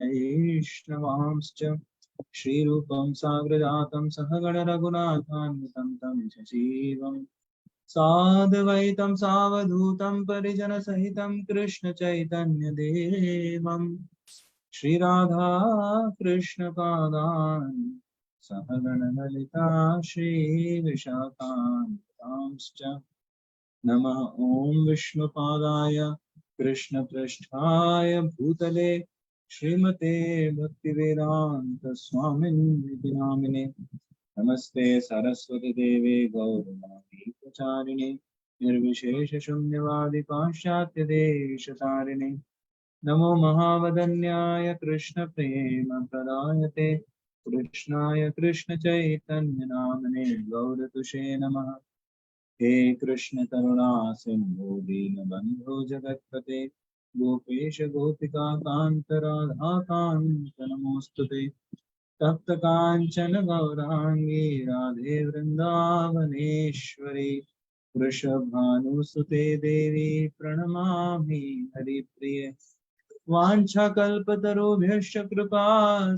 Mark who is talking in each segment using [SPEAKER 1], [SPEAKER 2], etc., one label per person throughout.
[SPEAKER 1] वैष्णवांश्च श्रीरूपं साग्रजातं सहगण रघुनाथान्वितं तं सजीवम् साद्वैतं सावधूतं परिजनसहितं कृष्ण चैतन्य देवम् श्रीराधा कृष्ण पादान् सहगण ललिता श्रीविशाखान्वितांश्च नमः ॐ विष्णुपादाय कृष्णपृष्ठाय भूतले श्रीमते भक्तिवेदान्त स्वामिनिति नामिने नमस्ते सरस्वती देवे गौरवाणी प्रचारिणे निर्विशेष शून्यवादी पाश्चात्य देशतारिणे नमो महावदन्याय कृष्ण प्रेम प्रदायते कृष्णाय कृष्ण चैतन्य नामने गौरतुषे नमः हे कृष्ण करुणा सिंधु दीनबंधु जगत्पते गोपेश गोपिका कांत राधा कांत नमोस्तुते तप्त कांचन गौरांगी राधे वृंदावनेश्वरी वृषभानुसुते देवी प्रणमामि हरिप्रिये वाञ्छाकल्पतरुभ्यश्च कृपा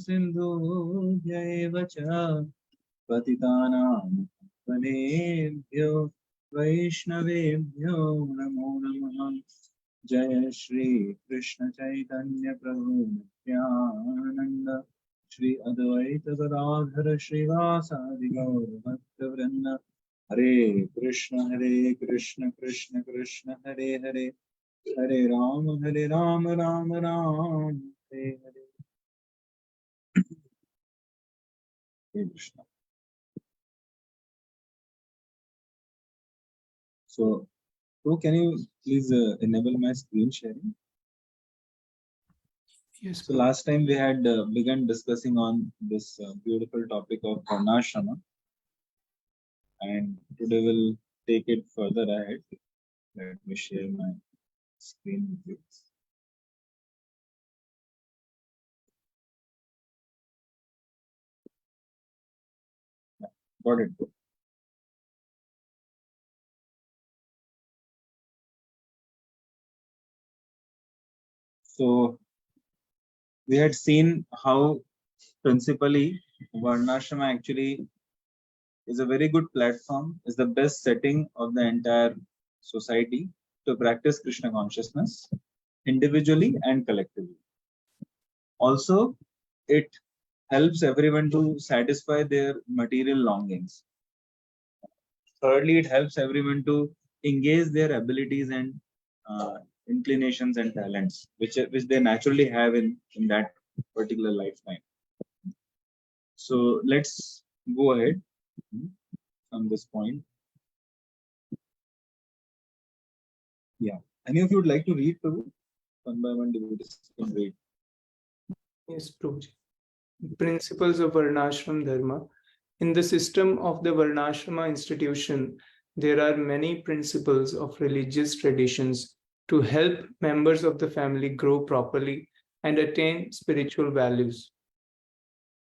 [SPEAKER 1] सिन्धुभ्य एव च पतितानां वनेभ्यो वैष्णवेभ्यो नमो नमः जय श्री कृष्ण चैतन्य प्रभु नित्यानंद श्री अद्वैत गदाधर श्रीवासादि गौर भक्तवृंद हरे Krishna Krishna Krishna Hare Hare Hare Ram Ram Ram Hare Hare Hare Krishna. So, can you please enable my screen sharing?
[SPEAKER 2] Yes.
[SPEAKER 1] So last time we had begun discussing on this beautiful topic of Varnasrama, and today we'll take it further ahead. Let me share my screen with you. Got it. So we had seen how principally Varnashrama actually is a very good platform, is the best setting of the entire society to practice Krishna consciousness individually and collectively. Also, it helps everyone to satisfy their material longings. Thirdly, it helps everyone to engage their abilities and inclinations and talents, which they naturally have in that particular lifetime. So let's go ahead from this point. Yeah. Any of you would like to read, Prabhu? One by one, devotees can read.
[SPEAKER 2] Yes, Prabhuji. Principles of Varnashram Dharma. In the system of the Varnashrama institution, there are many principles of religious traditions to help members of the family grow properly and attain spiritual values.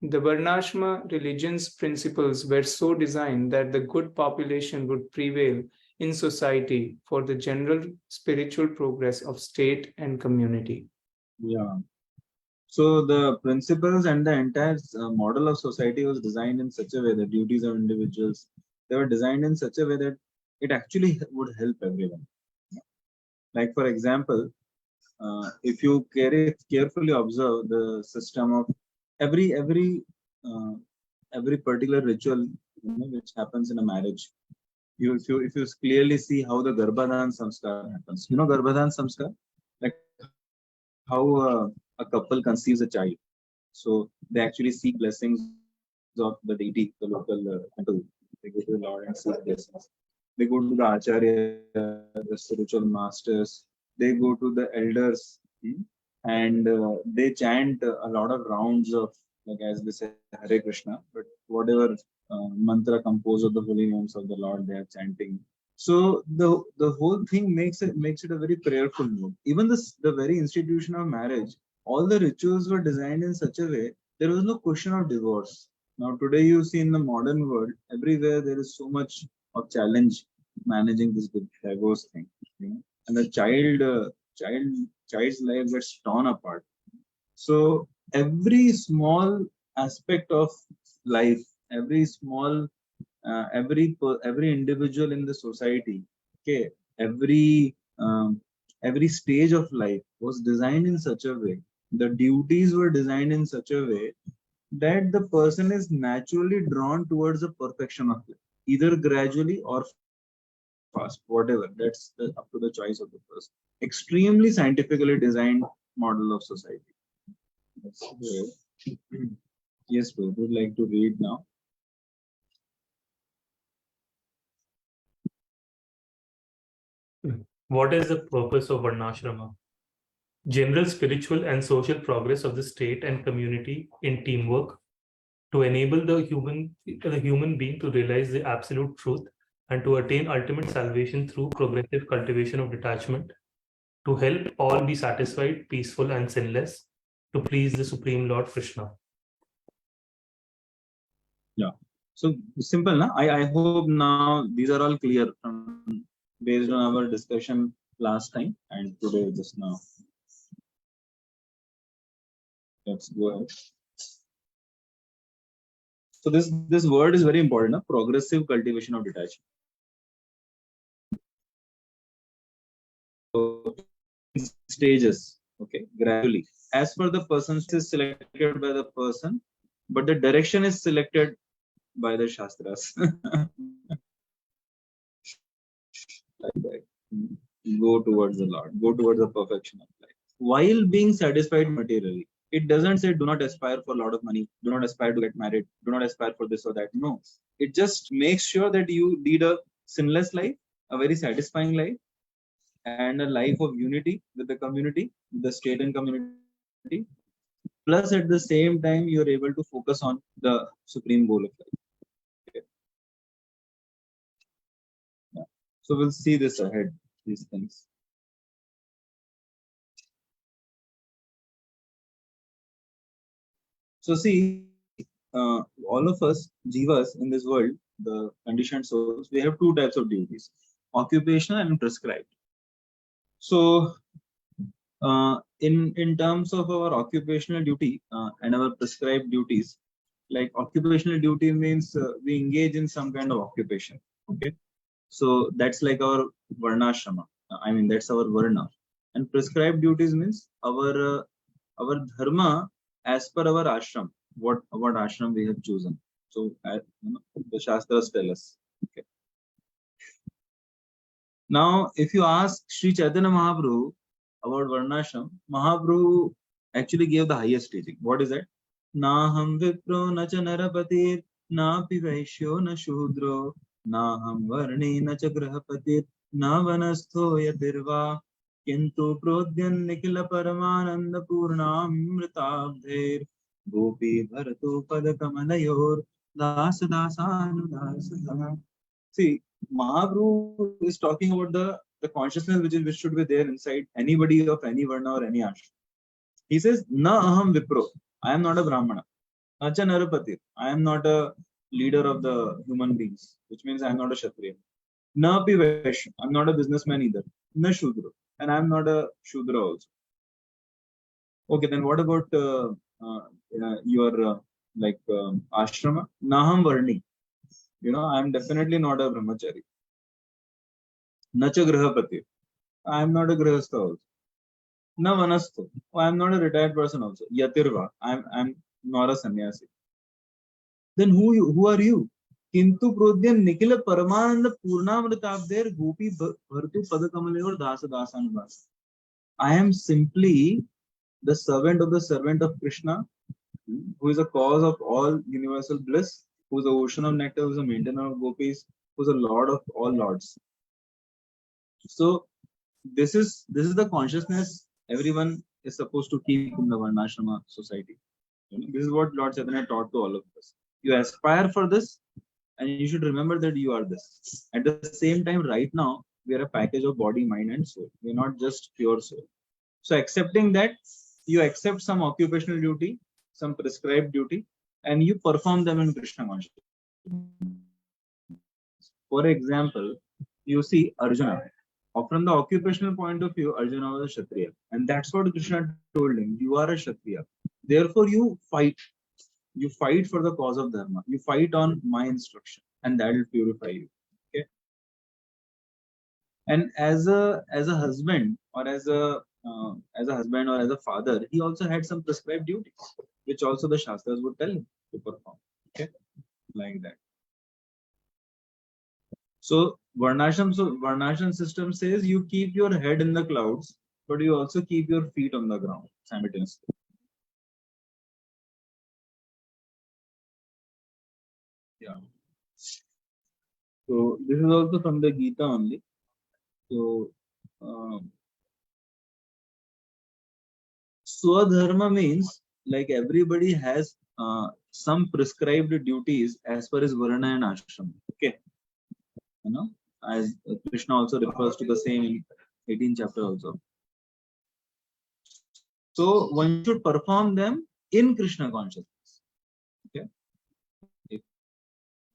[SPEAKER 2] The Varnashrama religion's principles were so designed that the good population would prevail in society for the general spiritual progress of state and community.
[SPEAKER 1] Yeah. So the principles and the entire model of society was designed in such a way, the duties of individuals, they were designed in such a way that it actually would help everyone. Like for example, if you carefully observe the system of uh, every particular ritual, which happens in a marriage, if you clearly see how the Garbhadan Samskar happens. You know Garbhadan Samskar? Like how a couple conceives a child. So they actually seek blessings of the deity, the local temple. They go to the Lord and seek blessings. They go to the Acharya, the spiritual masters. They go to the elders, and they chant a lot of rounds of, like as they say, Hare Krishna, but whatever mantra composed of the holy names of the Lord they are chanting. So the whole thing makes it a very prayerful mood. Even the very institution of marriage, all the rituals were designed in such a way there was no question of divorce. Now today you see in the modern world, everywhere there is so much of challenge managing this divorce thing, and the child's life gets torn apart. So every small aspect of life, every small, every individual in the society, okay, every stage of life was designed in such a way. The duties were designed in such a way that the person is naturally drawn towards the perfection of life, either gradually or fast, whatever. That's up to the choice of the person. Extremely scientifically designed model of society. That's great. Yes, bro, would like to read now.
[SPEAKER 3] What is the purpose of Varnasrama? General spiritual and social progress of the state and community in teamwork, to enable the human being to realize the absolute truth and to attain ultimate salvation through progressive cultivation of detachment, to help all be satisfied, peaceful, and sinless, to please the Supreme Lord Krishna.
[SPEAKER 1] Yeah. So simple, na? I hope now these are all clear from based on our discussion last time and today just now. Let's go ahead. So this word is very important, na? Progressive cultivation of detachment. So, stages, okay, gradually. As per the person is selected by the person, but the direction is selected by the Shastras. Like that. Go towards the Lord, go towards the perfection of life. While being satisfied materially, it doesn't say do not aspire for a lot of money, do not aspire to get married, do not aspire for this or that. No, it just makes sure that you lead a sinless life, a very satisfying life, and a life of unity with the community, the state and community. Plus, at the same time, you're able to focus on the supreme goal of life. Okay. Yeah. So we'll see this ahead, these things. So see, all of us, jivas in this world, the conditioned souls, we have two types of duties, occupational and prescribed. So in terms of our occupational duty and our prescribed duties, like occupational duty means we engage in some kind of occupation. Okay, so that's like our varnashrama. I mean that's our varna. And prescribed duties means our dharma as per our ashram. What ashram we have chosen. So the shastras tell us. Okay. Now, if you ask Sri Chaitanya Mahaprabhu about Varnashram, Mahaprabhu actually gave the highest teaching. What is that? Naham vipro na cha narapatir, na pi vaishyo na shudro, naham varni na cha grahapatir, na vanastho yadirva, kintu prodyan nikila paramananda purnamritabdher, gopi bharatu padakamandayor, dasa dasanudasana. See, Mahaprabhu is talking about the consciousness which should be there inside anybody of any varna or any ashram. He says, Na aham vipro. I am not a brahmana. Nacha narapati. I am not a leader of the human beings, which means I am not a kshatriya. Na pi vaishya. I am not a businessman either. Na shudra. And I am not a shudra also. Okay, then what about your ashrama? Naham varni. I am definitely not a brahmachari. Nacha grahapati. I am not a grihastha also. Na vanastho. I am not a retired person also. Yatirva. I'm not a sannyasi. Then who are you? Kintu prodyan nikila paramananda purnamritabder gopi bhartu padakamalyor dasa dasanubhasa. I am simply the servant of Krishna, who is the cause of all universal bliss, who is the ocean of nectar, who is the maintainer of gopis, who is the lord of all lords. So this is the consciousness everyone is supposed to keep in the Varnashrama society. This is what Lord Chaitanya taught to all of us. You aspire for this, and you should remember that you are this. At the same time, right now, we are a package of body, mind, and soul. We are not just pure soul. So accepting that, you accept some occupational duty, some prescribed duty, and you perform them in Krishna consciousness. For example, you see Arjuna. from the occupational point of view, Arjuna was a Kshatriya. And that's what Krishna told him. You are a Kshatriya. Therefore, you fight. You fight for the cause of Dharma. You fight on my instruction. And that will purify you. Okay. And as a husband or as a husband or as a father, he also had some prescribed duties, which also the Shastras would tell him to perform. Okay. Like that. So Varnashram system says you keep your head in the clouds, but you also keep your feet on the ground simultaneously. Yeah. So this is also from the Gita only. So Swadharma means like everybody has some prescribed duties as per his Varna and Ashram. Okay. You know, as Krishna also refers to the same in 18th chapter also. So one should perform them in Krishna consciousness. Okay. If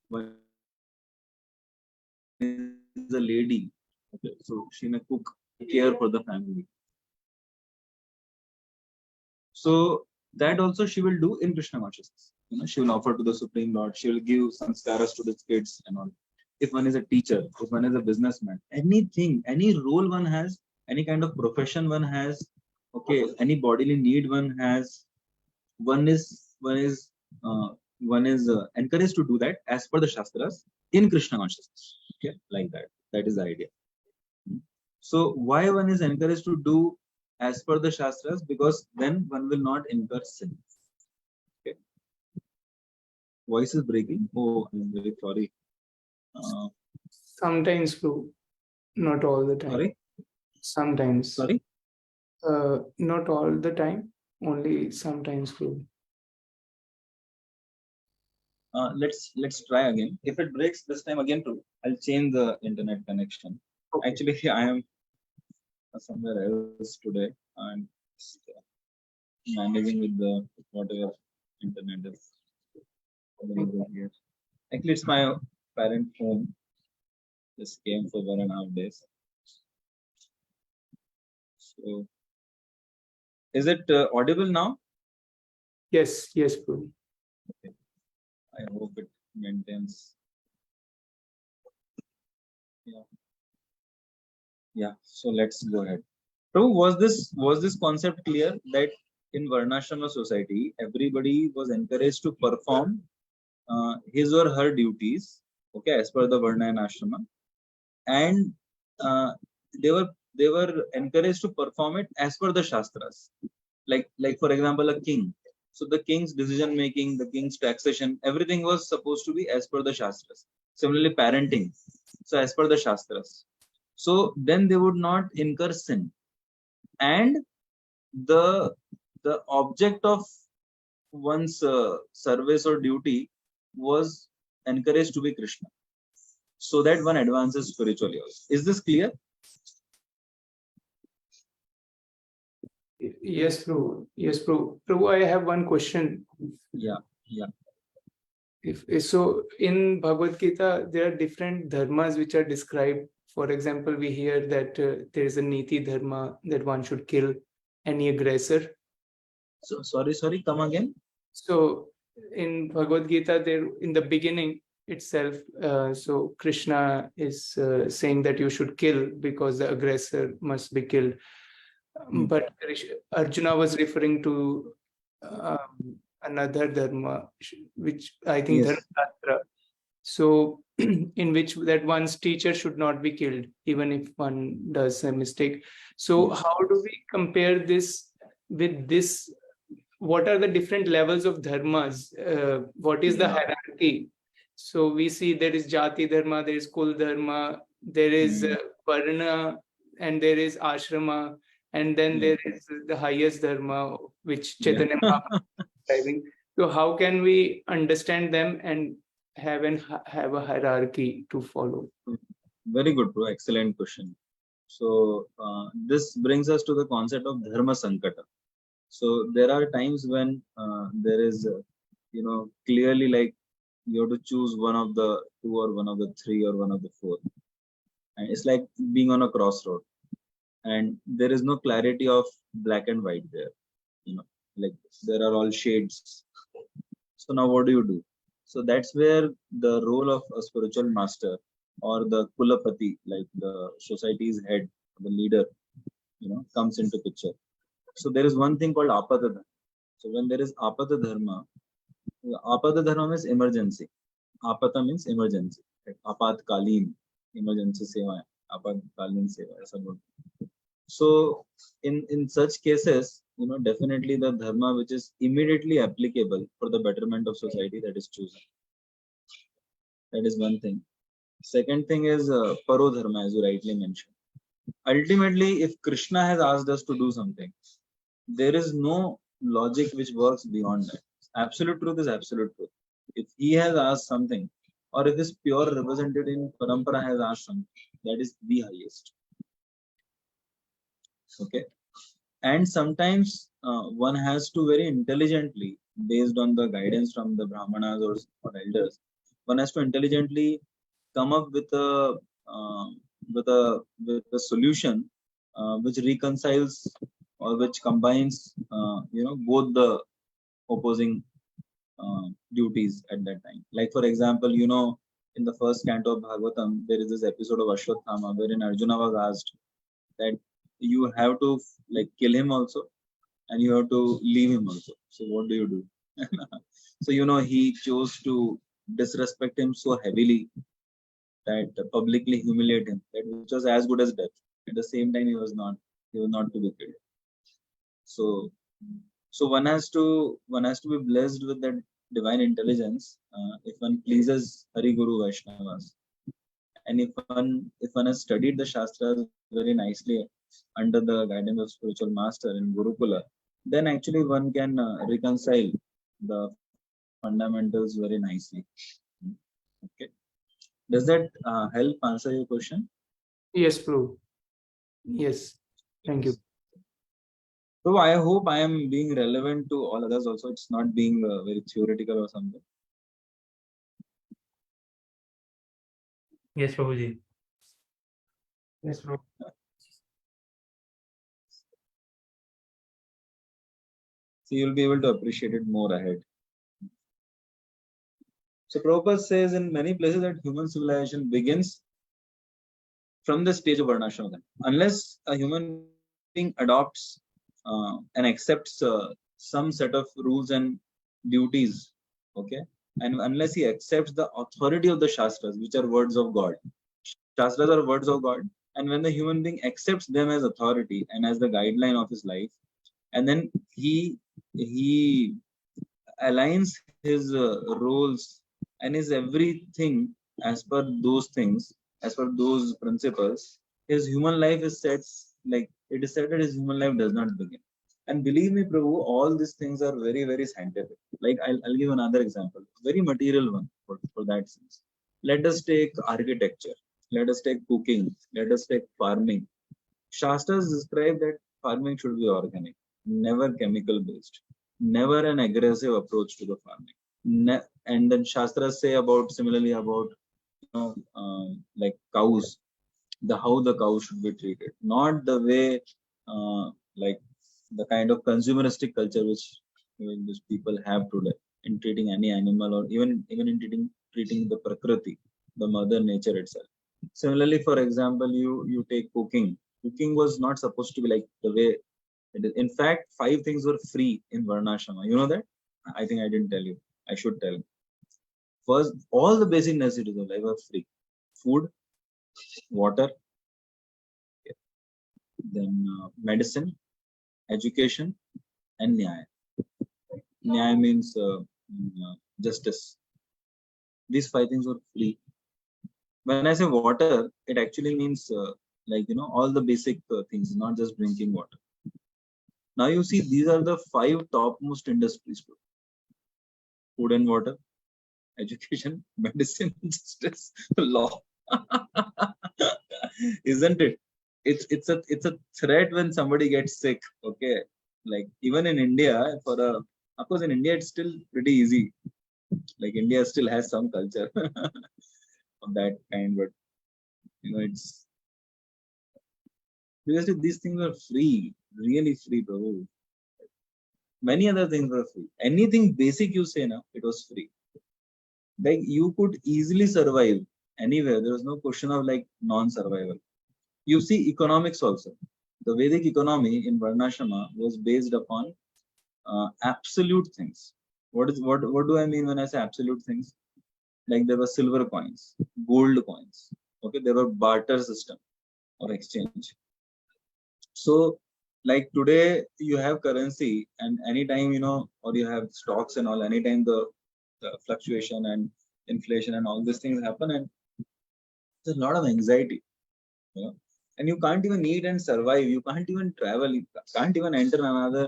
[SPEAKER 1] one is a lady, okay, so she may cook, care for the family. So that also she will do in Krishna consciousness. You know, she will offer to the Supreme Lord. She will give sanskaras to the kids and all. If one is a teacher, if one is a businessman, anything, any role one has, any kind of profession one has, okay, any bodily need one has, one is encouraged to do that as per the Shastras in Krishna consciousness. Okay, like that. That is the idea. So why one is encouraged to do as per the Shastras? Because then one will not incur sin. Okay. Voice is breaking. Oh, I'm very sorry.
[SPEAKER 2] Sometimes, Prabhu, not all the time.
[SPEAKER 1] Sorry.
[SPEAKER 2] Sometimes.
[SPEAKER 1] Sorry.
[SPEAKER 2] Not all the time. Only sometimes, Prabhu.
[SPEAKER 1] Let's try again. If it breaks this time again, too, I'll change the internet connection. Okay. Actually, I am somewhere else today. I'm managing with the whatever internet is. Here. Actually, it's my parent home. Just came for 1.5 days. So, is it audible now?
[SPEAKER 2] Yes, Prabhu.
[SPEAKER 1] Okay. I hope it maintains. Yeah. So let's go ahead. So was this concept clear that in Varnashrama society everybody was encouraged to perform his or her duties, okay, as per the Varna and Ashrama, and they were encouraged to perform it as per the Shastras. Like for example, a king. So the king's decision making, the king's taxation, everything was supposed to be as per the Shastras. Similarly, parenting, so as per the Shastras. So then they would not incur sin, and the object of one's service or duty was encouraged to be Krishna, so that one advances spiritually also. Is this clear?
[SPEAKER 2] Yes, Prabhu. Yes, Prabhu. Prabhu, I have one question.
[SPEAKER 1] Yeah.
[SPEAKER 2] If so, in Bhagavad Gita, there are different dharmas which are described. For example, we hear that there is a niti dharma that one should kill any aggressor.
[SPEAKER 1] So sorry, come again.
[SPEAKER 2] So in Bhagavad Gita, there in the beginning itself, so Krishna is saying that you should kill because the aggressor must be killed. But Arjuna was referring to another dharma, which I think
[SPEAKER 1] Yes.
[SPEAKER 2] Dharma. So in which that one's teacher should not be killed, even if one does a mistake. So
[SPEAKER 1] Yes.
[SPEAKER 2] how do we compare this with this? What are the different levels of dharmas? What is the hierarchy? So we see there is jati dharma, there is kul dharma, there is varna, and there is ashrama, and then there is the highest dharma, which Chaitanya Mahaprabhu is describing. So how can we understand them and have a hierarchy to follow?
[SPEAKER 1] Very good, bro. Excellent question. So this brings us to the concept of dharma sankata. So there are times when there is, clearly like you have to choose one of the two or one of the three or one of the four. And it's like being on a crossroad, and there is no clarity of black and white there. Like there are all shades. So now what do? So that's where the role of a spiritual master or the kulapati, like the society's head, the leader, comes into picture. So there is one thing called apada dharma. So when there is apada dharma means emergency. Apata means emergency. Like apatkalin, emergency seva, apatkalin seva. So in such cases, definitely the dharma which is immediately applicable for the betterment of society, that is chosen. That is one thing. Second thing is paro dharma, as you rightly mentioned. Ultimately, if Krishna has asked us to do something, there is no logic which works beyond that. Absolute truth is absolute truth. If he has asked something, or if his pure representative in parampara has asked something, that is the highest. Okay. And sometimes one has to very intelligently, based on the guidance from the brahmanas or elders, one has to intelligently come up with a solution which reconciles or which combines both the opposing duties at that time. Like for example, in the first canto of Bhagavatam, there is this episode of Ashwatthama wherein Arjuna was asked that you have to kill him also, and you have to leave him also. So what do? So he chose to disrespect him so heavily that publicly humiliate him, that which was as good as death. At the same time, he was not to be killed. So one has to be blessed with that divine intelligence if one pleases Hari Guru Vaishnavas, and if one has studied the Shastras very nicely under the guidance of spiritual master in Gurukula, then actually one can reconcile the fundamentals very nicely. Okay. Does that help answer your question?
[SPEAKER 2] Yes, Prabhu. Yes. Thank you.
[SPEAKER 1] So I hope I am being relevant to all others also. It's not being very theoretical or something.
[SPEAKER 3] Yes, Prabhuji.
[SPEAKER 2] Yes, Prabhu.
[SPEAKER 1] So you'll be able to appreciate it more ahead. So Prabhupada says in many places that human civilization begins from the stage of Varnasrama. Unless a human being adopts and accepts some set of rules and duties, okay, and unless he accepts the authority of the Shastras, which are words of God. Shastras are words of God, and when the human being accepts them as authority and as the guideline of his life, and then he aligns his roles and his everything as per those things, as per those principles, his human life is set, like it is said that his human life does not begin. And believe me, Prabhu, all these things are very, very scientific. Like I'll give another example, very material one for that sense. Let us take architecture. Let us take cooking. Let us take farming. Shastras describe that farming should be organic, never chemical based, never an aggressive approach to the farming. And then Shastras say similarly about like cows, how the cow should be treated, not the way like the kind of consumeristic culture which people have today in treating any animal, or even in treating the prakriti, the mother nature itself. Similarly, for example, you take cooking. Cooking was not supposed to be like the way it is. In fact, 5 things were free in Varnasrama. You know that? I think I didn't tell you. I should tell. First, all the basic necessities of life are free. Food, water, then medicine, education, and nyaya. Nyaya means justice. These 5 things were free. When I say water, it actually means all the basic things, not just drinking water. Now you see, these are the 5 topmost industries: food and water, education, medicine, justice, law. Isn't it? It's a threat when somebody gets sick. Okay, like even in India, of course in India it's still pretty easy. Like India still has some culture of that kind, but it's Previously, these things were free, really free, Prabhu. Many other things were free. Anything basic you say now, it was free. Like you could easily survive anywhere. There was no question of like non-survival. You see economics also. The Vedic economy in Varnasrama was based upon absolute things. What do I mean when I say absolute things? Like there were silver coins, gold coins. Okay, there were barter system or exchange. So like today you have currency, and anytime or you have stocks and all, anytime the fluctuation and inflation and all these things happen, and there's a lot of anxiety, and you can't even eat and survive. You can't even travel. You can't even enter another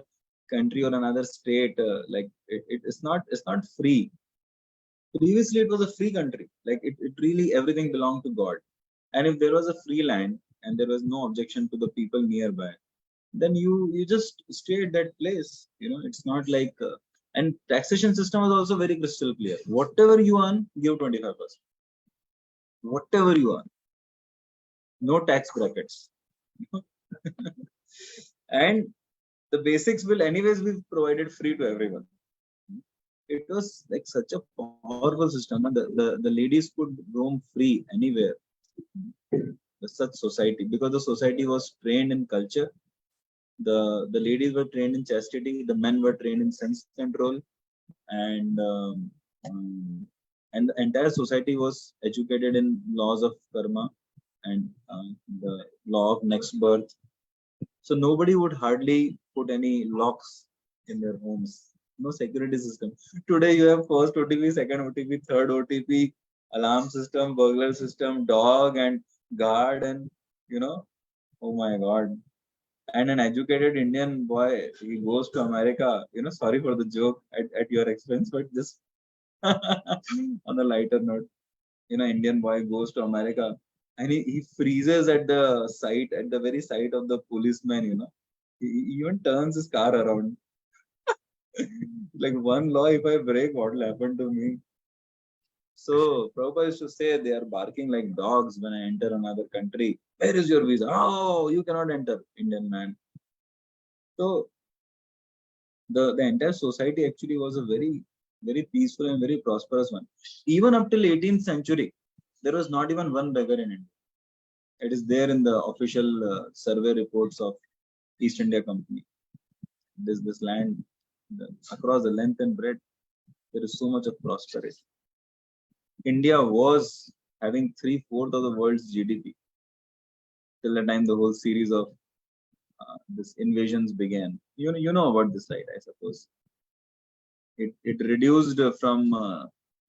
[SPEAKER 1] country or another state. It's not free. Previously, it was a free country. Like it really everything belonged to God. And if there was a free land and there was no objection to the people nearby, then you just stay at that place. It's not like and taxation system was also very crystal clear. Whatever you earn, give 25%. Whatever you earn, no tax brackets. And the basics will anyways be provided free to everyone. It was like such a powerful system, and the ladies could roam free anywhere. Such society, because the society was trained in culture. The ladies were trained in chastity, the men were trained in sense control, and the entire society was educated in laws of karma and the law of next birth. So nobody would hardly put any locks in their homes. No security system. Today you have first OTP, second OTP, third OTP, alarm system, burglar system, dog and guard, and oh my God. And an educated Indian boy, he goes to America. Sorry for the joke at your expense, but just on a lighter note, Indian boy goes to America and he freezes at the very sight of the policeman. He even turns his car around. Like one law, if I break, what will happen to me? So Prabhupada used to say they are barking like dogs when I enter another country. Where is your visa? Oh, you cannot enter, Indian man. So the entire society actually was a very, very peaceful and very prosperous one. Even up till 18th century, there was not even one beggar in India. It is there in the official survey reports of East India Company. This land, across the length and breadth, there is so much of prosperity. India was having 3/4 of the world's GDP till the time the whole series of this invasions began. You know about this, right? I suppose it reduced from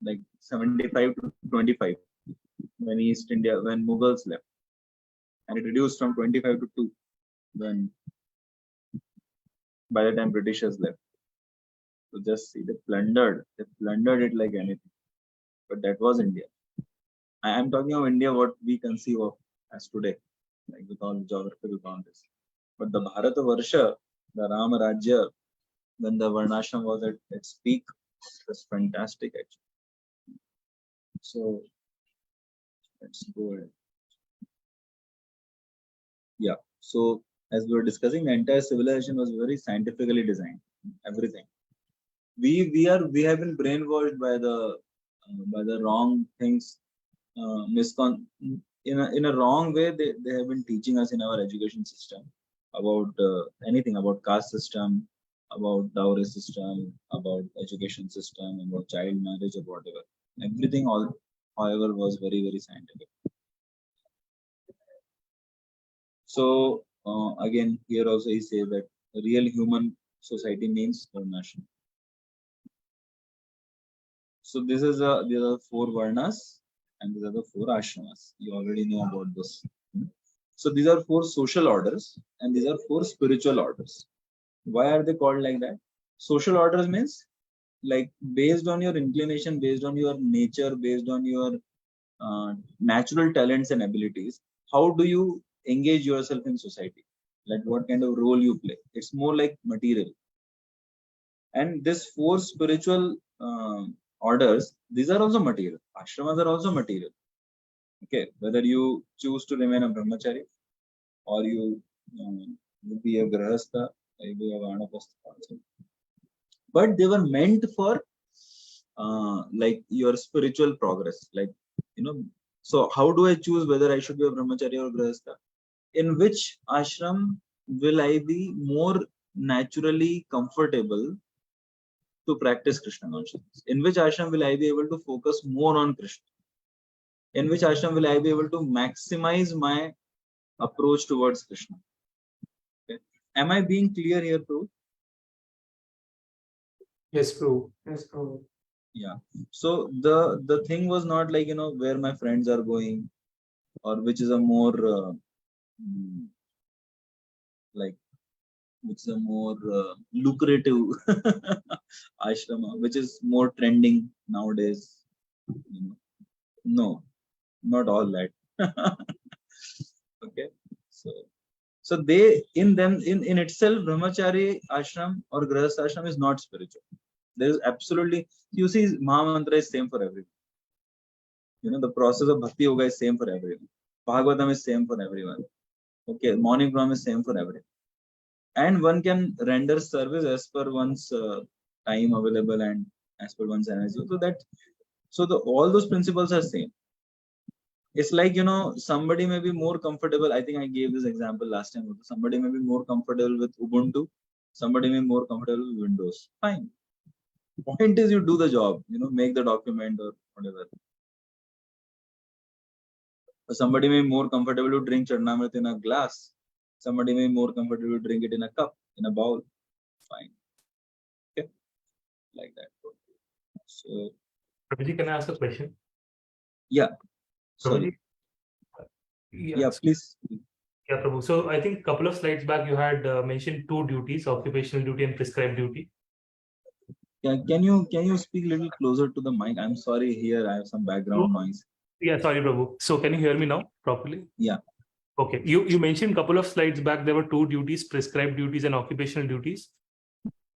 [SPEAKER 1] like 75 to 25 when Mughals left, and it reduced from 25 to 2 when by the time Britishers left. So just see, they plundered it like anything. But that was India. I am talking of India, what we conceive of as today, like with all geographical boundaries. But the Bharata Varsha, the Rama Rajya, when the Varnashram was at its peak, it was fantastic actually. So let's go ahead. Yeah. So as we were discussing, the entire civilization was very scientifically designed. Everything. We have been brainwashed by the wrong things, in a wrong way. They have been teaching us in our education system about anything, about caste system, about dowry system, about education system, about child marriage, or whatever. Everything, however, was very, very scientific. So again, here also he says that real human society means Varnashram. So these are 4 Varnas and these are the 4 ashramas. You already know about this. So these are 4 social orders and these are 4 spiritual orders. Why are they called like that? Social orders means like based on your inclination, based on your nature, based on your natural talents and abilities, how do you engage yourself in society? Like what kind of role you play? It's more like material. And this 4 spiritual orders, these are also material. Ashramas are also material. Okay, whether you choose to remain a brahmachari or you be a grahastha, maybe a vanapastha also. But they were meant for like your spiritual progress. Like, so how do I choose whether I should be a brahmachari or grahastha? In which ashram will I be more naturally comfortable to practice Krishna consciousness? In which ashram will I be able to focus more on Krishna? In which ashram will I be able to maximize my approach towards Krishna? Okay. Am I being clear here, Prabhu?
[SPEAKER 2] Yes, Prabhu. Yes, Prabhu.
[SPEAKER 1] Yeah. So the thing was not like, where my friends are going, or which is a more lucrative ashrama, which is more trending nowadays. No, not all that. Okay. So they in itself, brahmachari ashram or grahastha ashram is not spiritual. There is absolutely, you see, Mahamantra is same for everyone. The process of Bhakti Yoga is same for everyone. Bhagavatam is same for everyone. Okay, morning pranam is same for everyone. And one can render service as per one's time available and as per one's energy. So all those principles are same. It's like, somebody may be more comfortable. I think I gave this example last time. Somebody may be more comfortable with Ubuntu. Somebody may be more comfortable with Windows. Fine. Point is, you do the job, make the document or whatever. Somebody may be more comfortable to drink Charnamrit in a glass. Somebody may be more comfortable to drink it in a cup, in a bowl. Fine. Okay. Like that. So,
[SPEAKER 3] Prabhuji, can I ask a question?
[SPEAKER 1] Yeah.
[SPEAKER 3] Prabhuji?
[SPEAKER 1] Yeah, please.
[SPEAKER 3] Yeah, Prabhu. So I think a couple of slides back you had mentioned two duties, occupational duty and prescribed duty.
[SPEAKER 1] Yeah, can you speak a little closer to the mic? I'm sorry, here I have some background noise.
[SPEAKER 3] Yeah, sorry, Prabhu. So can you hear me now properly?
[SPEAKER 1] Yeah.
[SPEAKER 3] Okay. You mentioned a couple of slides back there were two duties, prescribed duties and occupational duties.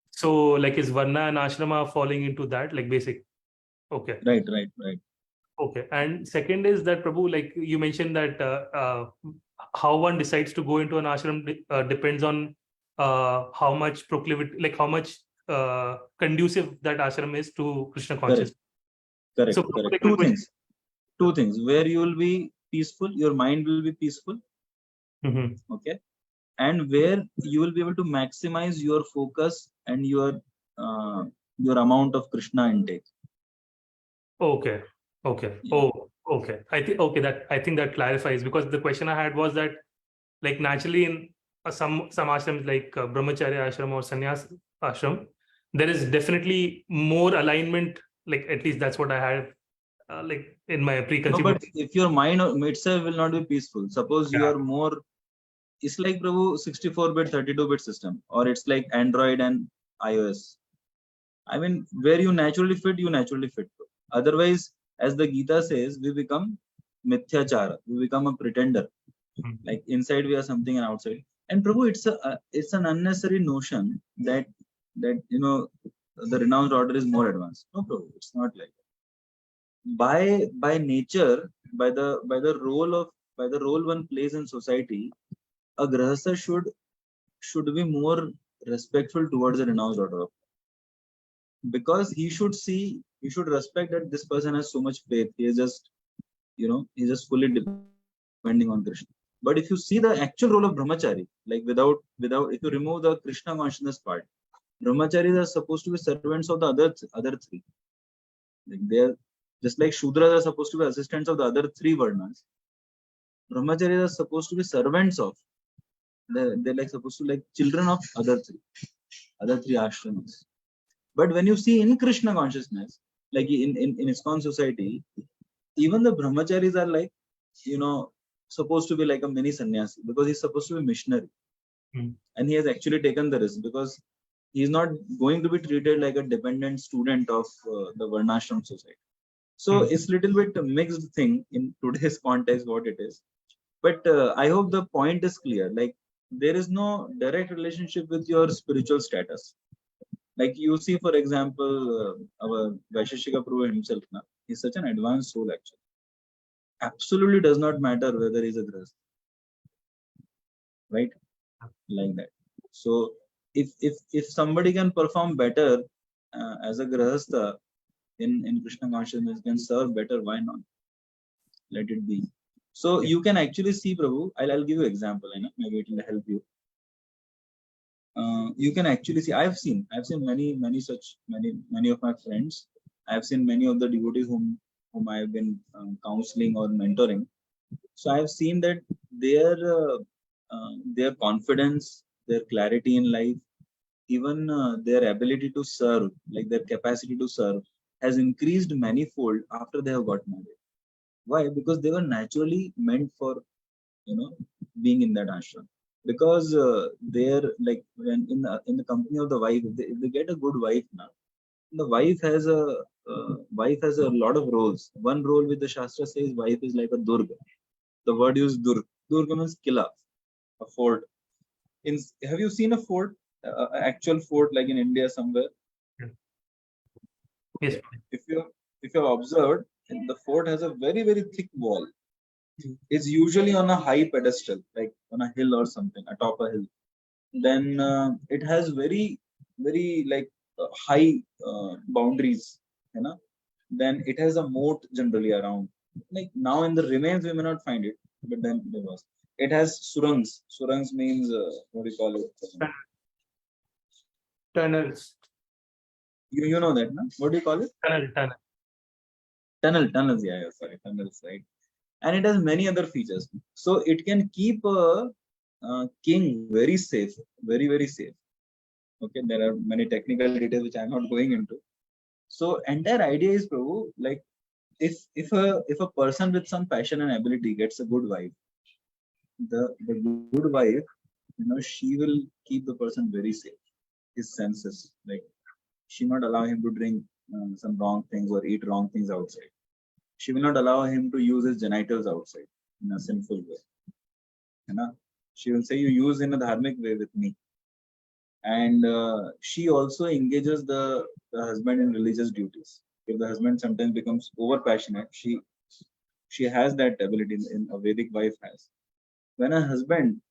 [SPEAKER 3] So like is Varna and Ashrama falling into that, like basic? Okay.
[SPEAKER 1] Right.
[SPEAKER 3] Okay. And second is that, Prabhu, like you mentioned that how one decides to go into an ashram depends on how much proclivity, like how much conducive that ashram is to Krishna consciousness.
[SPEAKER 1] Correct.
[SPEAKER 3] So, like,
[SPEAKER 1] Two things. Where you will be peaceful, your mind will be peaceful. Okay. And where you will be able to maximize your focus and your amount of Krishna intake.
[SPEAKER 3] Okay.
[SPEAKER 1] Yeah.
[SPEAKER 3] Oh, okay. I think that clarifies, because the question I had was that, like, naturally in some ashrams like brahmacharya ashram or sannyas ashram, there is definitely more alignment. Like, at least that's what I had like in my preconceived.
[SPEAKER 1] No, but if your mind itself will not be peaceful, suppose you are more, it's like, Prabhu, 64-bit, 32-bit system, or it's like Android and iOS. I mean, where you naturally fit. Otherwise, as the Gita says, we become mithyachara. We become a pretender. Like inside we are something and outside. And Prabhu, it's an unnecessary notion that the renounced order is more advanced. No, Prabhu, it's not like that. By nature, by the role one plays in society, a grahastha should be more respectful towards the renounced order, because he should respect that this person has so much faith. He is just, he's just fully depending on Krishna. But if you see the actual role of brahmachari, like without, if you remove the Krishna consciousness part, brahmacharis are supposed to be servants of the other three. Like they are just like Shudras are supposed to be assistants of the other three varnas. Brahmacharis are supposed to be servants of. They're like supposed to like children of other three ashrams. But when you see in Krishna consciousness, like in ISKCON society, even the brahmacharis are like, supposed to be like a mini sannyasi, because he's supposed to be missionary. And he has actually taken the risk, because he's not going to be treated like a dependent student of the Varnashram society. So it's a little bit a mixed thing in today's context, what it is. But I hope the point is clear. Like, there is no direct relationship with your spiritual status. Like you see, for example, our Vaisheshika Prabhu himself, he's such an advanced soul actually. Absolutely does not matter whether he's a grahastha. Right? like that. So if somebody can perform better as a grahastha in Krishna consciousness, can serve better, why not? Let it be. So you can actually see, Prabhu, I'll give you example, maybe it will help you. You can actually see, I've seen many of my friends. I've seen many of the devotees whom I've been counseling or mentoring. So I've seen that their confidence, their clarity in life, even their ability to serve, like their capacity to serve, has increased manifold after they have got married. Why? Because they were naturally meant for, being in that ashram. Because they're like, when in the company of the wife, if they get a good wife now, the wife has a lot of roles. One role which the Shastra says wife is like a durga. The word used durga means killa, a fort. Have you seen a fort, actual fort like in India somewhere?
[SPEAKER 3] Yes.
[SPEAKER 1] If you have observed, the fort has a very very thick wall. It's usually on a high pedestal, like on a hill or something, atop a hill. Then it has very very like high boundaries, Then it has a moat generally around. Like now in the remains we may not find it, but then there was. It has surangs. Surangs means what do you call it?
[SPEAKER 2] Tunnels.
[SPEAKER 1] You know that, no? What do you call it? Tunnels. Yeah, sorry, tunnels, right? And it has many other features. So it can keep a king very safe, very very safe. Okay, there are many technical details which I'm not going into. So entire idea is, Prabhu, like if a person with some passion and ability gets a good wife, the good wife, she will keep the person very safe. His senses, like she will not allow him to drink some wrong things or eat wrong things outside. She will not allow him to use his genitals outside in a sinful way. She will say, you use in a dharmic way with me. And she also engages the husband in religious duties. If the husband sometimes becomes over passionate, she has that ability in a Vedic wife has. When a husband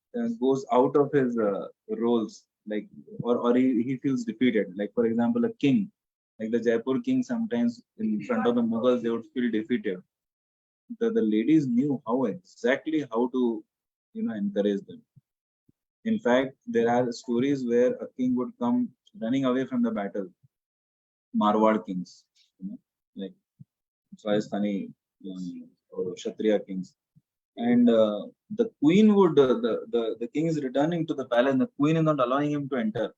[SPEAKER 1] goes out of his roles, like or he feels defeated, like for example a king, like the Jaipur king, sometimes in front of the Mughals they would feel defeated. The ladies knew how to encourage them. In fact, there are stories where a king would come running away from the battle. Marwad kings, like Rajasthani or Kshatriya kings. And the queen would, the king is returning to the palace, and the queen is not allowing him to enter.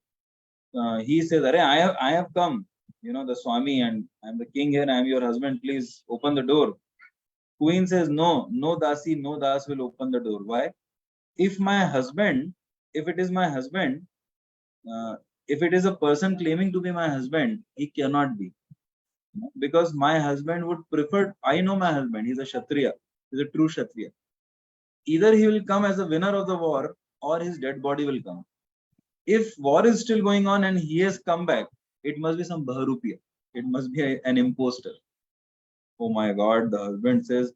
[SPEAKER 1] He says, I have come, the Swami, and I'm the king here, I'm your husband, please open the door. Queen says, no Dasi, no Das will open the door. Why? If it is my husband, if it is a person claiming to be my husband, he cannot be. Because my husband would prefer, I know my husband, he's a Kshatriya, he's a true Kshatriya. Either he will come as a winner of the war or his dead body will come. If war is still going on and he has come back, it must be some Baharupiya. It must be an imposter. Oh my God, the husband says,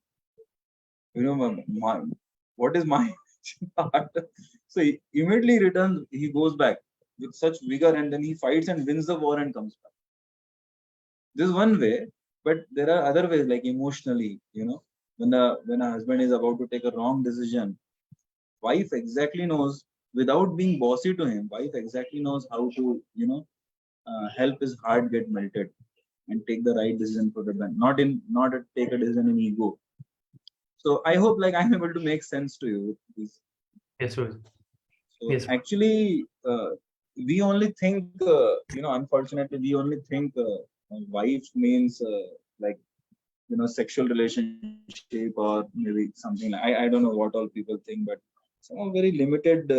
[SPEAKER 1] what is my heart? So he immediately returns, he goes back with such vigor, and then he fights and wins the war and comes back. This is one way, but there are other ways, like emotionally, when a husband is about to take a wrong decision, wife exactly knows, without being bossy to him, wife exactly knows how to, help his heart get melted and take the right decision for the man, not take a decision in ego. So I hope like I'm able to make sense to you with this.
[SPEAKER 3] Yes, sir.
[SPEAKER 1] So
[SPEAKER 3] Yes.
[SPEAKER 1] actually, we only think, unfortunately, we only think wife means like, sexual relationship or maybe something. I don't know what all people think, but some very limited,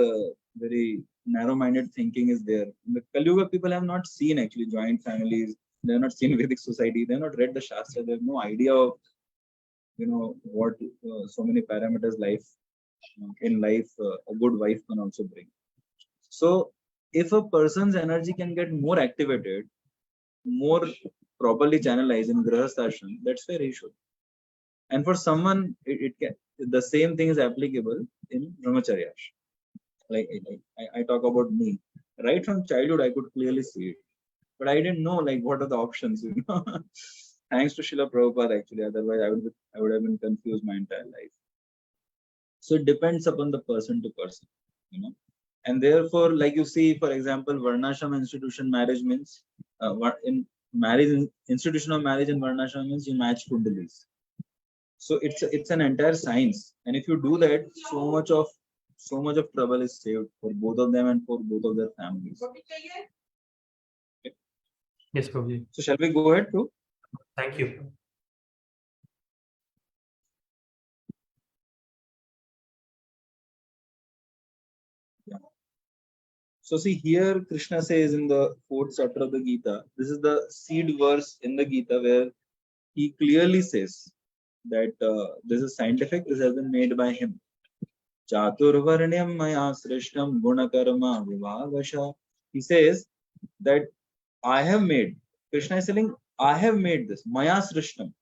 [SPEAKER 1] very narrow-minded thinking is there. In the Kali Yuga, people have not seen actually joint families. They have not seen Vedic society. They have not read the Shastra. They have no idea of, what so many parameters in life a good wife can also bring. So if a person's energy can get more activated, more properly channelized in Grahasthashram, that's where he should. And for someone, it can, the same thing is applicable in Brahmacharya. Like I talk about me. Right from childhood, I could clearly see it. But I didn't know like what are the options, you know. Thanks to Srila Prabhupada, actually. Otherwise, I would have been confused my entire life. So it depends upon the person to person, you know. And therefore, like you see, for example, Varnasrama institution marriage means in marriage institution of marriage in Varnasrama means you match kundalis. So it's an entire science, and if you do that, so much of trouble is saved for both of them and for both of their families. Okay.
[SPEAKER 3] Yes, Prabhuji.
[SPEAKER 1] So shall we go ahead too?
[SPEAKER 3] Thank you.
[SPEAKER 1] Yeah. So see here, Krishna says in the 4th chapter of the Gita, this is the seed verse in the Gita where he clearly says that this is scientific, this has been made by him. Chaturvarnyam maya srishtam gunakarma vivāgasha. He says that I have made, Krishna is telling, I have made this, maya srishtam.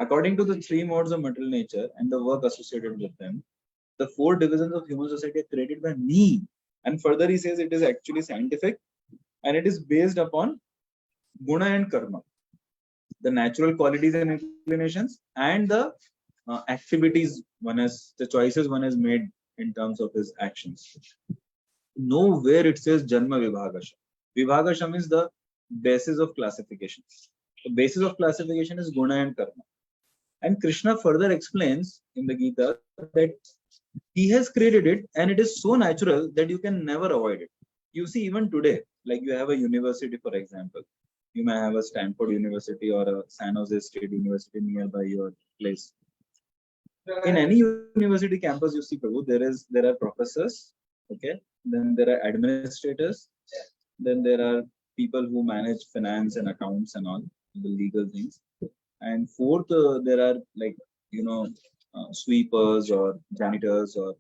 [SPEAKER 1] According to the 3 modes of material nature and the work associated with them, the 4 divisions of human society are created by me. And further he says it is actually scientific and it is based upon guna and karma, the natural qualities and inclinations, and the activities the choices one has made in terms of his actions. Nowhere it says Janma Vibhagasha. Vibhagasha means the basis of classification. The basis of classification is Guna and Karma. And Krishna further explains in the Gita that he has created it and it is so natural that you can never avoid it. You see, even today, like you have a university, for example, you may have a Stanford University or a San Jose State University nearby your place. In any university campus, you see, Prabhu, there are professors, okay, then there are administrators, then there are people who manage finance and accounts and all the legal things, and fourth, there are like sweepers or janitors or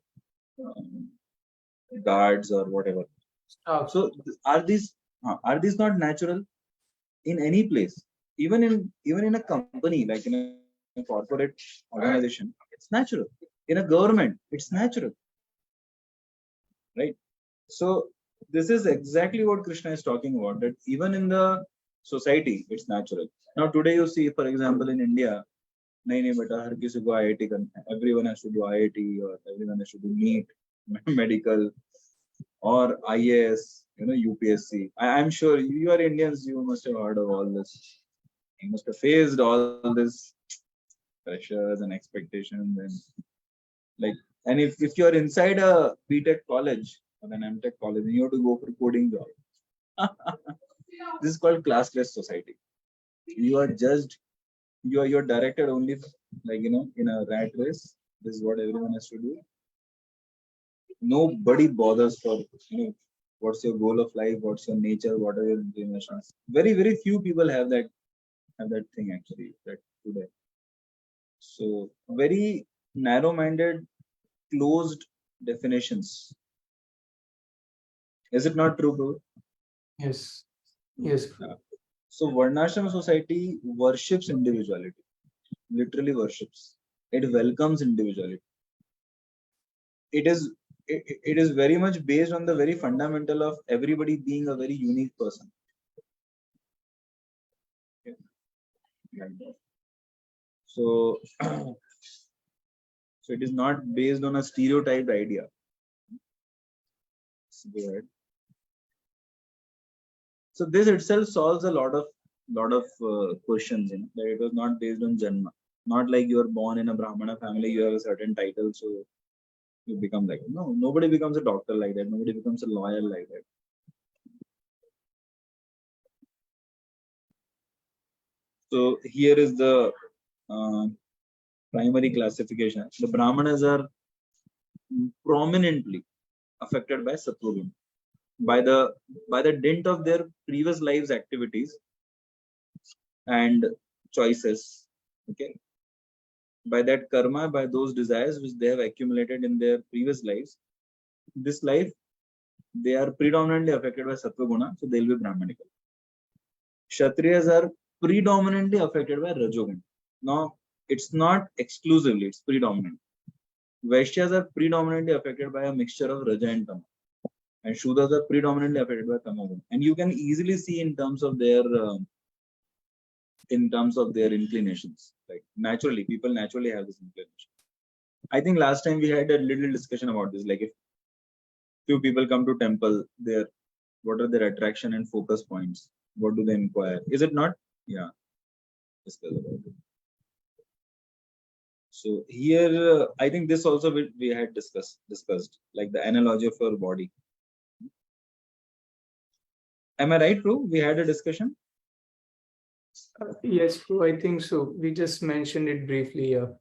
[SPEAKER 1] guards or whatever. So are these not natural in any place? Even in a company, like in a corporate organization, it's natural. In a government, it's natural, right? So this is exactly what Krishna is talking about, that even in the society, it's natural. Now today you see, for example, in India, everyone has to do IIT or everyone has to do NEET, medical or IAS, UPSC. I'm sure you are Indians, you must have heard of all this. You must have faced all this pressures and expectations and if you're inside a B.Tech college or an M.Tech college, you have to go for coding job. This is called classless society. You are judged. You're directed only in a rat race. This is what everyone has to do. Nobody bothers for what's your goal of life, what's your nature, what are your inclinations. Very, very few people have that thing actually today. So very narrow-minded, closed definitions. Is it not true, bro?
[SPEAKER 2] Yes. Yes.
[SPEAKER 1] So Varnashrama society worships individuality. Literally worships. It welcomes individuality. It is very much based on the very fundamental of everybody being a very unique person. Okay. So it is not based on a stereotyped idea. Go ahead. So this itself solves a lot of questions. That it was not based on Janma. Not like you are born in a Brahmana family, you have a certain title, so you become like that. No, nobody becomes a doctor like that. Nobody becomes a lawyer like that. So here is the primary classification. The Brahmanas are prominently affected by Sattva by the dint of their previous lives activities and choices. Okay. By that karma, by those desires which they have accumulated in their previous lives, this life, they are predominantly affected by Sattva Guna, so they'll be Brahmanical. Kshatriyas are predominantly affected by Rajoguna. Now, it's not exclusively, it's predominant. Vaishyas are predominantly affected by a mixture of Raja and Tama, and Shudras are predominantly affected by Tama. And you can easily see in terms of their inclinations. Like naturally, people naturally have this inclination. I think last time we had a little discussion about this. Like if few people come to temple, what are their attraction and focus points? What do they inquire? Is it not? Yeah. Discuss about it. So here, I think this also we had discussed, like the analogy of our body. Am I right, Prabhu? We had a discussion?
[SPEAKER 2] Yes, Prabhu, I think so. We just mentioned it briefly here.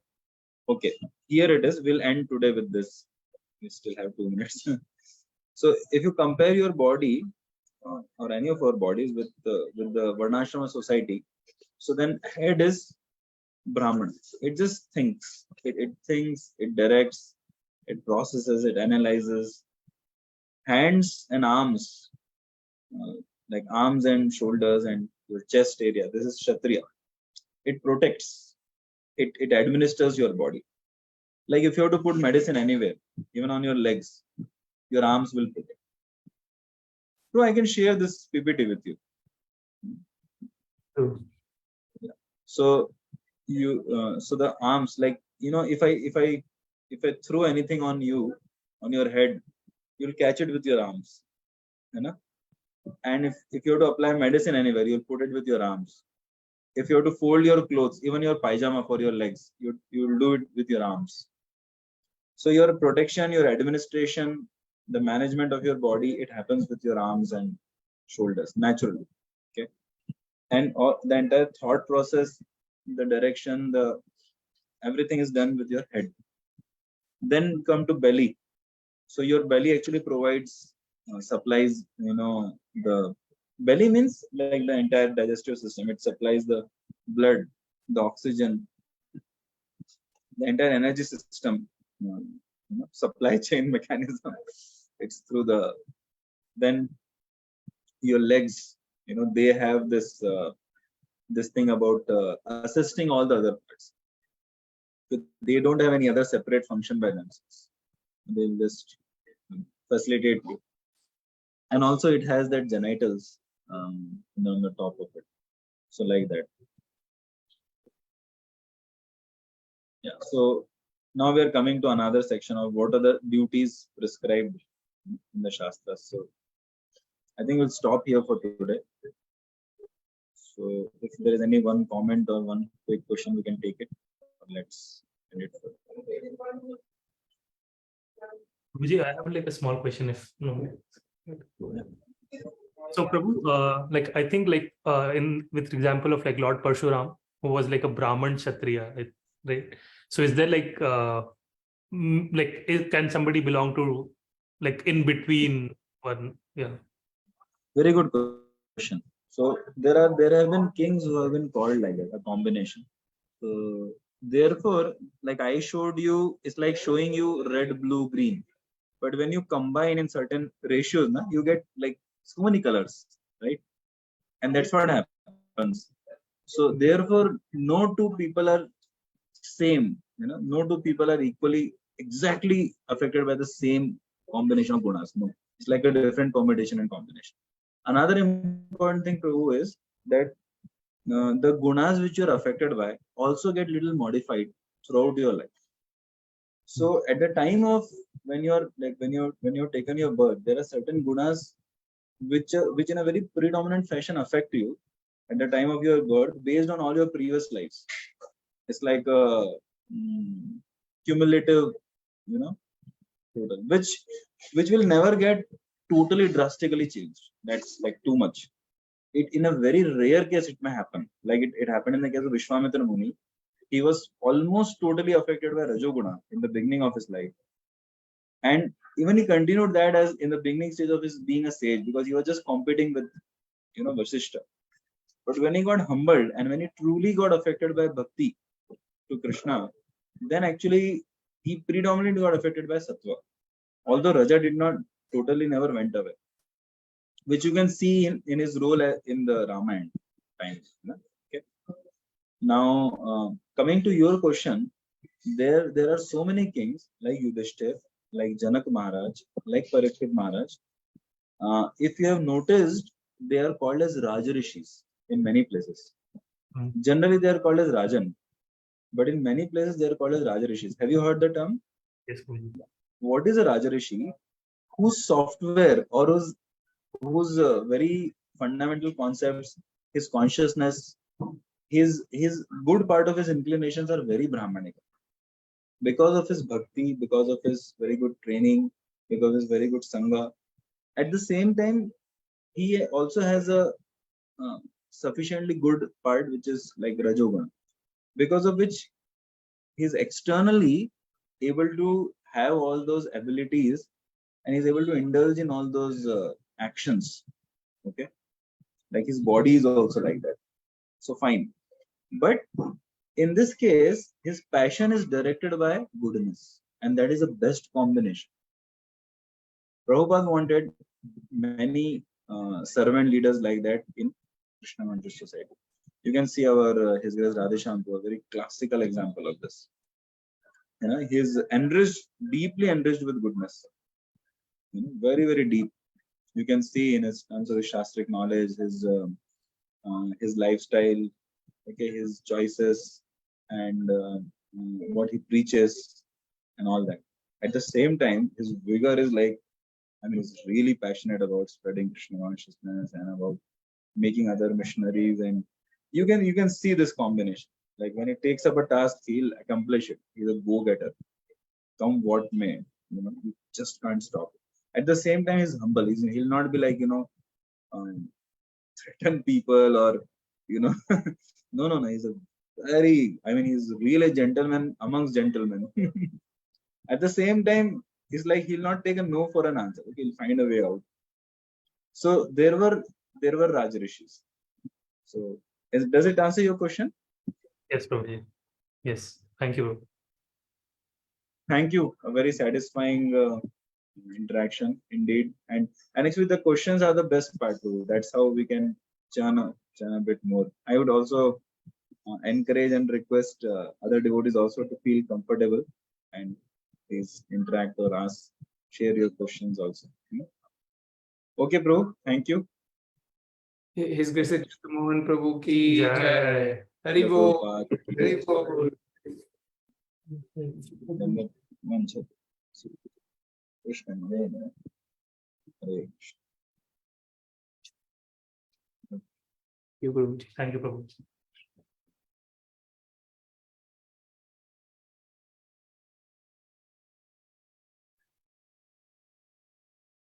[SPEAKER 1] Okay, here it is. We'll end today with this. We still have 2 minutes. So if you compare your body or any of our bodies with the Varnasrama society, so then head is Brahman. It just thinks. It thinks, it directs, it processes, it analyzes. Hands and arms, like arms and shoulders and your chest area, this is Kshatriya. It protects. It administers your body. Like if you have to put medicine anywhere, even on your legs, your arms will protect. So I can share this PPT with you. Yeah. So so the arms, like if I throw anything on you, on your head, you'll catch it with your arms, and if you have to apply medicine anywhere, you'll put it with your arms. If you have to fold your clothes, even your pajama for your legs, you'll do it with your arms. So your protection, your administration, the management of your body, it happens with your arms and shoulders naturally. Okay, and the entire thought process, the direction, everything is done with your head. Then come to belly. So your belly actually provides supplies. The belly means like the entire digestive system. It supplies the blood, the oxygen, the entire energy system, supply chain mechanism. It's through then your legs. They have this thing about assisting all the other parts. They don't have any other separate function by themselves. They'll just facilitate you. And also it has that genitals on the top of it. So like that. Yeah. So now we are coming to another section of what are the duties prescribed in the Shastras. So I think we'll stop here for today. So if there is any one comment or one quick question, we can take it. Let's end it.
[SPEAKER 3] Guruji, I have like a small question if no. So Prabhu, like I think like with example of like Lord Parshuram, who was like a Brahman Kshatriya, right? So is there like can somebody belong to like in between one? Yeah.
[SPEAKER 1] Very good question. So there have been kings who have been called like that, a combination. So therefore, like I showed you, it's like showing you red, blue, green. But when you combine in certain ratios, you get like so many colors, right? And that's what happens. So therefore, no two people are same. No two people are equally exactly affected by the same combination of gunas. No, it's like a different combination and combination. Another important thing, Prabhu, is that the gunas which you're affected by also get little modified throughout your life. So at the time of when you're taken your birth, there are certain gunas which in a very predominant fashion affect you at the time of your birth based on all your previous lives. It's like a cumulative, total, which will never get totally drastically changed. That's like too much. In a very rare case, it may happen. Like it happened in the case of Vishwamitra Muni. He was almost totally affected by Rajoguna in the beginning of his life. And even he continued that as in the beginning stage of his being a sage, because he was just competing with, Vasishta. But when he got humbled and when he truly got affected by bhakti to Krishna, then actually he predominantly got affected by sattva. Although Raja did not totally never went away, which you can see in his role in the Ramayana times. Okay. Now, coming to your question, there are so many kings like Yudhishthir, like Janak Maharaj, like Parikshit Maharaj. If you have noticed, they are called as Rajarishis in many places. Generally, they are called as Rajan, but in many places they are called as Rajarishis. Have you heard the term?
[SPEAKER 3] Yes, Guruji.
[SPEAKER 1] What is a Rajarishi? Whose software or whose very fundamental concepts, his consciousness, his good part of his inclinations are very Brahmanic. Because of his bhakti, because of his very good training, because of his very good sangha. At the same time, he also has a sufficiently good part which is like Rajoguna, because of which he's externally able to have all those abilities and he's able to indulge in all those actions. Okay, like his body is also like that. So fine, but in this case, his passion is directed by goodness, and that is the best combination. Prabhupada wanted many servant leaders like that in Krishna conscious society. You can see our His Grace Radheshyam, a very classical example of this. You know, he is enriched, deeply enriched with goodness. You know, very, very deep. You can see in his terms of his shastric knowledge, his lifestyle, okay, his choices, and what he preaches, and all that. At the same time, his vigor is like, I mean, he's really passionate about spreading Krishna consciousness and about making other missionaries, and you can see this combination. Like when he takes up a task, he'll accomplish it. He's a go-getter. Come what may, you know, you just can't stop it. At the same time, he's humble. He'll not be like, you know, threaten people or, you know, no. He's a very, I mean, he's really a gentleman amongst gentlemen. At the same time, it's like he'll not take a no for an answer. Okay, he'll find a way out. So there were Rajarishis. So does it answer your question?
[SPEAKER 3] Yes, Prabhuji. Yes. Thank you.
[SPEAKER 1] Thank you. A very satisfying interaction indeed. And actually the questions are the best part too. That's how we can churn a bit more. I would also encourage and request other devotees also to feel comfortable and please interact or ask, share your questions also. Okay, bro. Thank you.
[SPEAKER 2] His Grace Acyuta Mohan Prabhu ki
[SPEAKER 3] Jai.
[SPEAKER 2] Jai. Hari Bol. Hari Bol.
[SPEAKER 1] Krishna.
[SPEAKER 2] You, Guruji.
[SPEAKER 3] Thank you, Prabhuji.